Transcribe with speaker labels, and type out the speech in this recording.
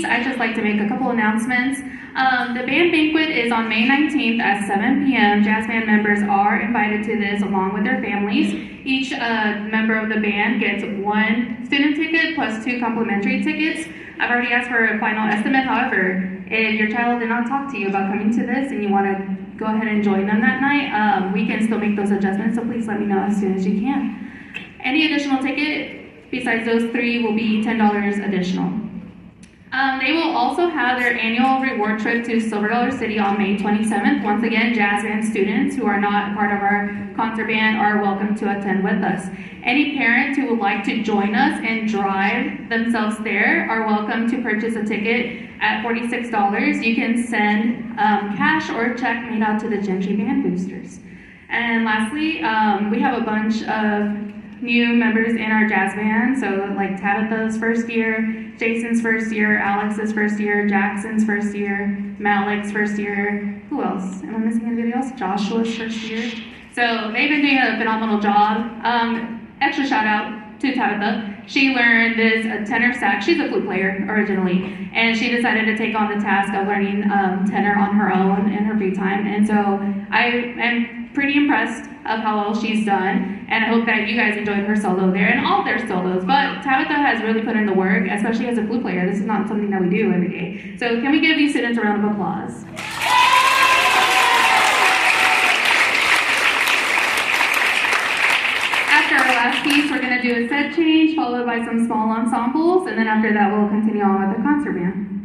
Speaker 1: I'd just like to make a couple announcements. The band banquet is on May 19th at 7 p.m. Jazz band members are invited to this along with their families. Each member of the band gets 1 student ticket plus 2 complimentary tickets. I've already asked for a final estimate. However, if your child did not talk to you about coming to this and you want to go ahead and join them that night, we can still make those adjustments, so please let me know as soon as you can. Any additional ticket besides those 3 will be $10 additional. They will also have their annual reward trip to Silver Dollar City on May 27th. Once again, jazz band students who are not part of our concert band are welcome to attend with us. Any parents who would like to join us and drive themselves there are welcome to purchase a ticket at $46. You can send cash or a check made out to the Gentry band boosters. And lastly, we have a bunch of new members in our jazz band, so like Tabitha's first year, Jason's first year, Alex's first year, Jaxen's first year, Malik's first year. Who else? Am I missing anybody else? Joshua's first year. So they've been doing a phenomenal job. Extra shout out to Tabitha. She learned this tenor sax. She's a flute player originally, and she decided to take on the task of learning tenor on her own in her free time. And so I am pretty impressed of how well she's done, and I hope that you guys enjoyed her solo there and all their solos. But Tabitha has really put in the work, especially as a flute player. This is not something that we do every day. So can we give these students a round of applause? After our last piece, we're going to do a set change followed by some small ensembles, and then after that we'll continue on with the concert band.